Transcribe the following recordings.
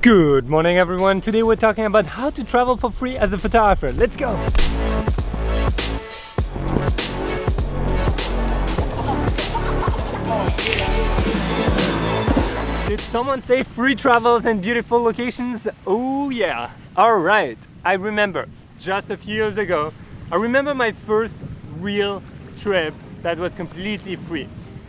Good morning everyone, today we're talking about how to travel for free as a photographer. Let's go! Did someone say free travels and beautiful locations? Oh yeah! Alright, I remember just a few years ago, I remember my first real trip that was completely free.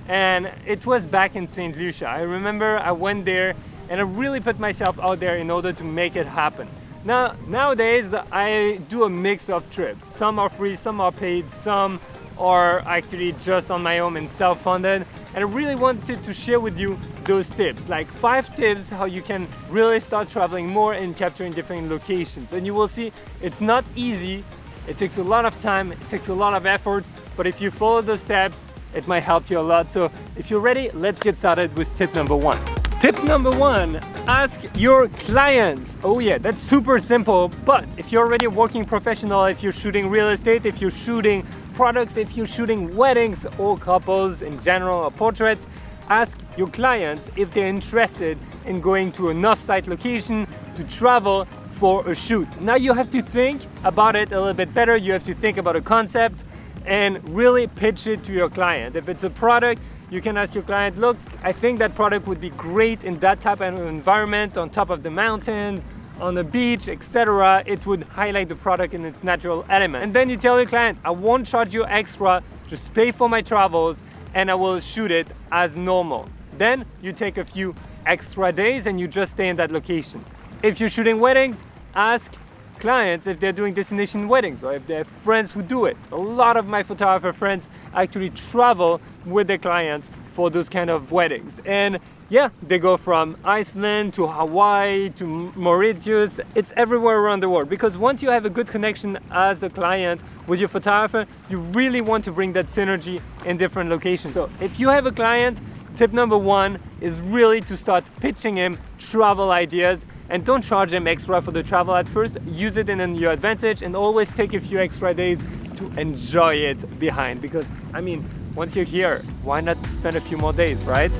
And it was back in St. Lucia. I remember I went there and I really put myself out there in order to make it happen. Nowadays, I do a mix of trips. Some are free, some are paid, some are actually just on my own and self-funded. And I really wanted to share with you those tips, like 5 tips how you can really start traveling more and capturing different locations. And you will see it's not easy, it takes a lot of time, it takes a lot of effort, but if you follow the steps, it might help you a lot. So if you're ready, let's get started with tip number 1. Tip number 1, ask your clients. Oh yeah, that's super simple, but if you're already a working professional, if you're shooting real estate, if you're shooting products, if you're shooting weddings or couples in general or portraits, ask your clients if they're interested in going to an off-site location to travel for a shoot. Now you have to think about it a little bit better. You have to think about a concept and really pitch it to your client. If it's a product, you can ask your client, look, I think that product would be great in that type of environment, on top of the mountain, on the beach, etc. It would highlight the product in its natural element. And then you tell your client, I won't charge you extra, just pay for my travels and I will shoot it as normal. Then you take a few extra days and you just stay in that location. If you're shooting weddings, ask clients if they're doing destination weddings or if they have friends who do it. A lot of my photographer friends actually travel with their clients for those kind of weddings. And yeah, they go from Iceland to Hawaii to Mauritius. It's everywhere around the world, because once you have a good connection as a client with your photographer, you really want to bring that synergy in different locations. So if you have a client, tip number 1 is really to start pitching him travel ideas. And don't charge them extra for the travel at first. Use it in your advantage and always take a few extra days to enjoy it behind. Because, I mean, once you're here, why not spend a few more days, right?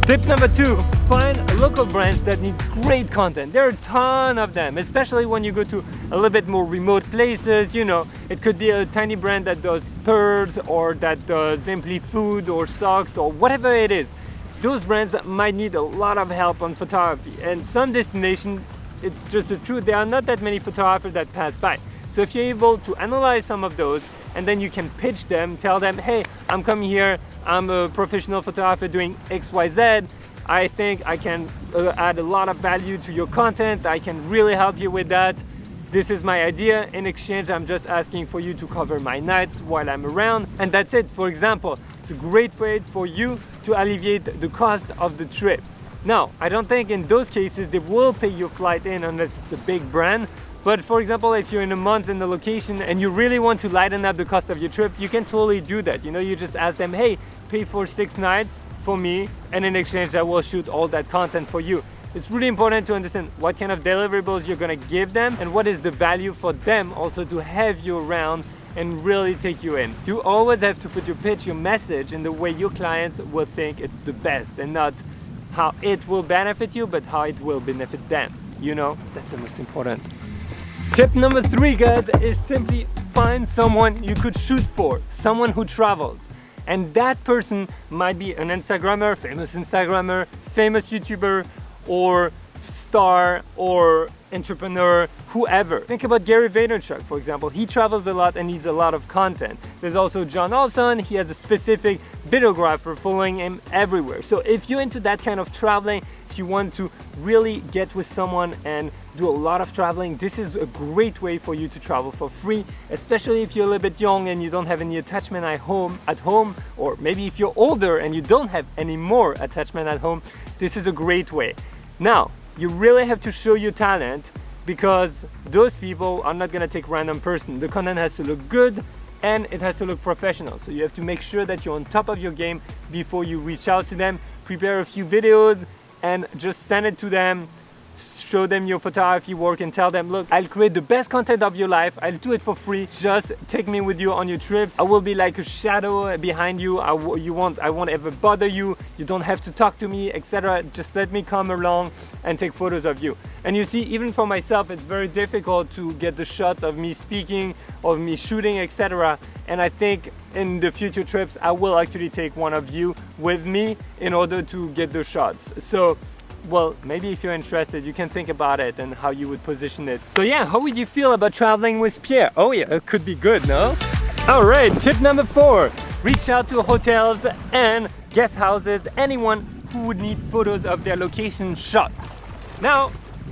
Tip number 2, find local brands that need great content. There are a ton of them, especially when you go to a little bit more remote places. You know, it could be a tiny brand that does spurs or that does simply food or socks or whatever it is. Those brands might need a lot of help on photography, and some destinations, it's just the truth, there are not that many photographers that pass by. So if you're able to analyze some of those and then you can pitch them, tell them, hey, I'm coming here, I'm a professional photographer doing XYZ, I think I can add a lot of value to your content, I can really help you with that. This is my idea. In exchange, I'm just asking for you to cover my nights while I'm around, and that's it. For example, it's a great way for you to alleviate the cost of the trip. Now, I don't think in those cases they will pay your flight in unless it's a big brand. But for example, if you're in a month in the location and you really want to lighten up the cost of your trip, you can totally do that. You know, you just ask them, hey, pay for 6 nights for me, and in exchange I will shoot all that content for you. It's really important to understand what kind of deliverables you're gonna give them and what is the value for them also to have you around and really take you in. You always have to put your pitch, your message in the way your clients will think it's the best, and not how it will benefit you, but how it will benefit them. You know, that's the most important. Tip number 3, guys, is simply find someone you could shoot for, someone who travels. And that person might be an Instagrammer, famous YouTuber, or star, or entrepreneur, whoever. Think about Gary Vaynerchuk, for example. He travels a lot and needs a lot of content. There's also John Olson. He has a specific videographer following him everywhere. So if you're into that kind of traveling, if you want to really get with someone and do a lot of traveling, this is a great way for you to travel for free, especially if you're a little bit young and you don't have any attachment at home, or maybe if you're older and you don't have any more attachment at home, this is a great way. Now, you really have to show your talent, because those people are not gonna take random person. The content has to look good and it has to look professional. So you have to make sure that you're on top of your game before you reach out to them. Prepare a few videos and just send it to them. show them your photography work and tell them, look, I'll create the best content of your life. I'll do it for free. Just take me with you on your trips. I will be like a shadow behind you. I won't ever bother you. You don't have to talk to me, etc. Just let me come along and take photos of you. And you see, even for myself, it's very difficult to get the shots of me speaking, of me shooting, etc. And I think in the future trips, I will actually take one of you with me in order to get the shots. So, well, maybe if you're interested, you can think about it and how you would position it. So yeah, how would you feel about traveling with Pierre? Oh yeah, it could be good, no? All right, tip number 4, reach out to hotels and guest houses, anyone who would need photos of their location shot. Now,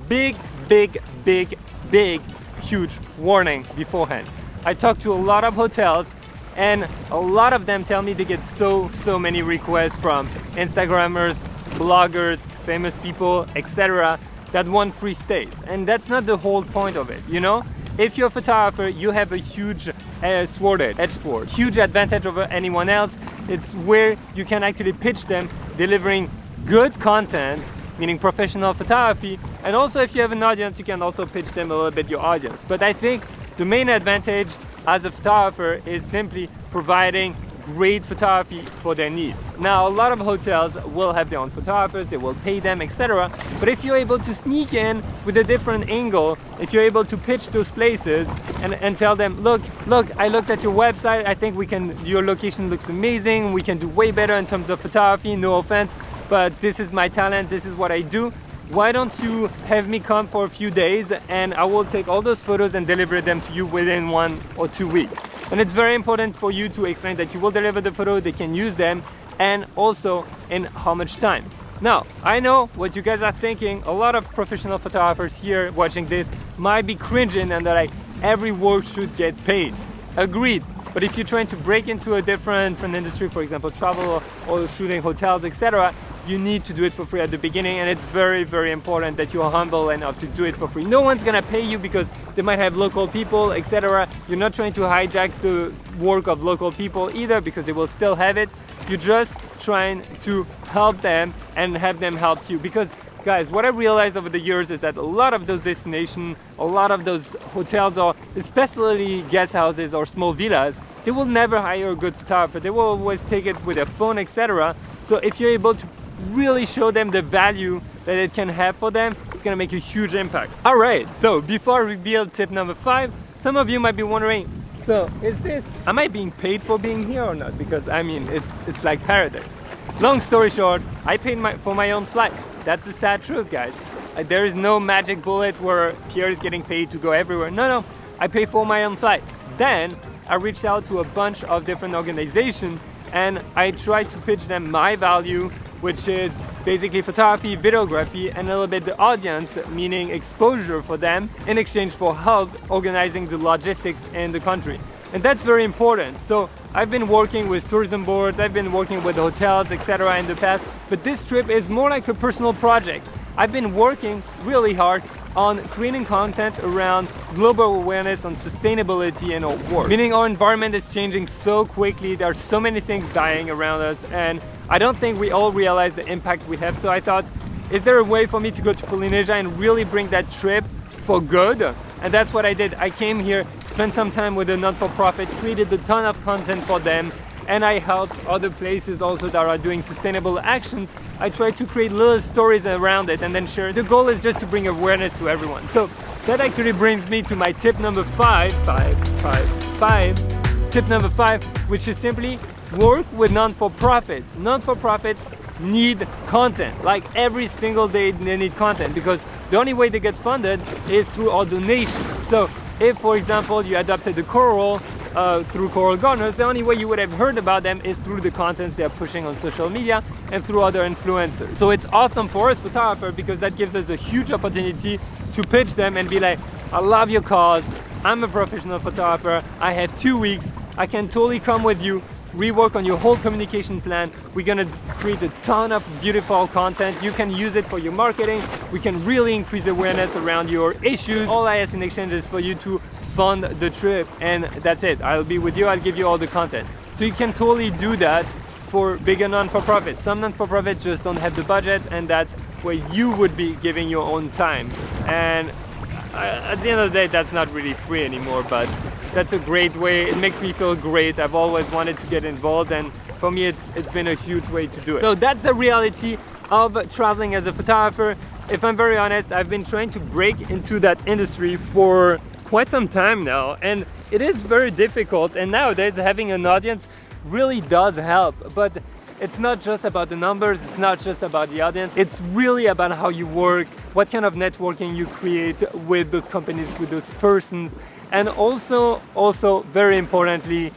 big, huge warning beforehand. I talked to a lot of hotels and a lot of them tell me they get so many requests from Instagrammers, bloggers, famous people, etc. that want free stays. And that's not the whole point of it, you know? If you're a photographer, you have a huge huge advantage over anyone else. It's where you can actually pitch them delivering good content, meaning professional photography. And also if you have an audience, you can also pitch them a little bit your audience. But I think the main advantage as a photographer is simply providing great photography for their needs. Now, a lot of hotels will have their own photographers, they will pay them, etc. But if you're able to sneak in with a different angle, if you're able to pitch those places and tell them, look, I looked at your website, I think your location looks amazing, we can do way better in terms of photography, no offense, but this is my talent, this is what I do. Why don't you have me come for a few days and I will take all those photos and deliver them to you within 1 or 2 weeks. And it's very important for you to explain that you will deliver the photo, they can use them, and also in how much time. Now, I know what you guys are thinking. A lot of professional photographers here watching this might be cringing and they're like, every work should get paid. Agreed. But if you're trying to break into a different industry, for example, travel or shooting hotels, etc., you need to do it for free at the beginning, and it's very important that you are humble enough to do it for free. No one's gonna pay you because they might have local people, etc. You're not trying to hijack the work of local people either, because they will still have it. You're just trying to help them and have them help you. Because guys, what I realized over the years is that a lot of those destinations, a lot of those hotels, or especially guest houses or small villas, they will never hire a good photographer. They will always take it with their phone, etc. So if you're able to really show them the value that it can have for them, it's gonna make a huge impact. All right, so before I reveal tip number 5, some of you might be wondering, so am I being paid for being here or not? Because I mean, it's like paradise. Long story short, I paid for my own flight. That's the sad truth, guys. There is no magic bullet where Pierre is getting paid to go everywhere. No, I pay for my own flight. Then I reached out to a bunch of different organizations and I tried to pitch them my value, which is basically photography, videography, and a little bit the audience, meaning exposure for them, in exchange for help organizing the logistics in the country. And that's very important. So I've been working with tourism boards, I've been working with hotels, etc. in the past, but this trip is more like a personal project. I've been working really hard on creating content around global awareness on sustainability in our work. Meaning our environment is changing so quickly, there are so many things dying around us, and I don't think we all realize the impact we have. So I thought, is there a way for me to go to Polynesia and really bring that trip for good? And that's what I did. I came here, spent some time with a non-for-profit, created a ton of content for them, and I helped other places also that are doing sustainable actions. I try to create little stories around it and then share. The goal is just to bring awareness to everyone. So that actually brings me to my tip number 5, tip number 5, which is simply work with non-for-profits. Non-for-profits need content. Like every single day they need content, because the only way they get funded is through our donations. So if, for example, you adopted the coral through Coral Gardeners, the only way you would have heard about them is through the content they're pushing on social media and through other influencers. So it's awesome for us photographers, because that gives us a huge opportunity to pitch them and be like, I love your cause, I'm a professional photographer, I have 2 weeks, I can totally come with you, rework on your whole communication plan. We're gonna create a ton of beautiful content. You can use it for your marketing. We can really increase awareness around your issues. All I ask in exchange is for you to fund the trip, and that's it. I'll be with you, I'll give you all the content. So you can totally do that for bigger non-for-profits. Some non-for-profits just don't have the budget, and that's where you would be giving your own time. And at the end of the day, that's not really free anymore, but that's a great way. It makes me feel great. I've always wanted to get involved, and for me it's been a huge way to do it. So that's the reality of traveling as a photographer. if I'm very honest, I've been trying to break into that industry for quite some time now, and it is very difficult, and nowadays having an audience really does help. But it's not just about the numbers, it's not just about the audience, it's really about how you work, what kind of networking you create with those companies, with those persons, and also very importantly,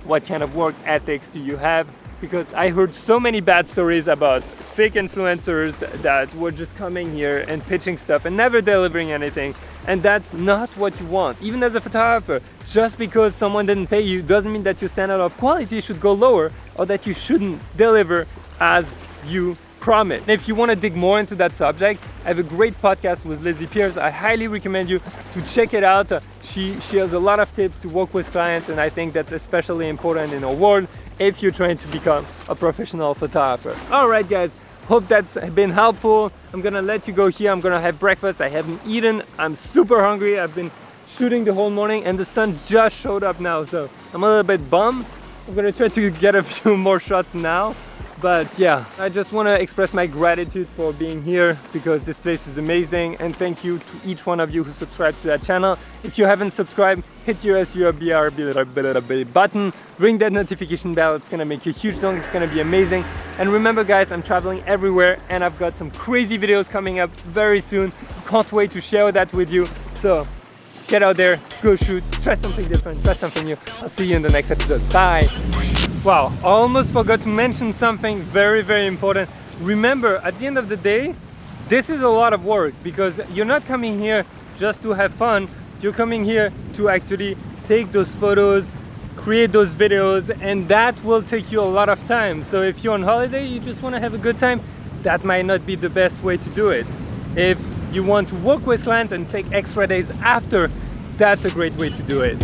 what kind of work ethics do you have? Because I heard so many bad stories about fake influencers that were just coming here and pitching stuff and never delivering anything, and that's not what you want. Even as a photographer, just because someone didn't pay you doesn't mean that your standard of quality should go lower or that you shouldn't deliver as you promised. And if you want to dig more into that subject, I have a great podcast with Lizzie Pierce. I highly recommend you to check it out. She has a lot of tips to work with clients, and I think that's especially important in our world if you're trying to become a professional photographer. All right, guys, hope that's been helpful. I'm gonna let you go here. I'm gonna have breakfast. I haven't eaten. I'm super hungry. I've been shooting the whole morning and the sun just showed up now, so I'm a little bit bummed. I'm gonna try to get a few more shots now. But yeah, I just want to express my gratitude for being here because this place is amazing, and thank you to each one of you who subscribed to that channel. If you haven't subscribed, hit your SURB button, ring that notification bell. It's gonna make a huge difference. It's gonna be amazing. And remember guys, I'm traveling everywhere and I've got some crazy videos coming up very soon. Can't wait to share that with you. So get out there, go shoot, try something different, try something new. I'll see you in the next episode. Bye. Wow, I almost forgot to mention something very important. Remember, at the end of the day, this is a lot of work because you're not coming here just to have fun. You're coming here to actually take those photos, create those videos, and that will take you a lot of time. So if you're on holiday, you just want to have a good time, that might not be the best way to do it. If you want to work with clients and take extra days after, that's a great way to do it.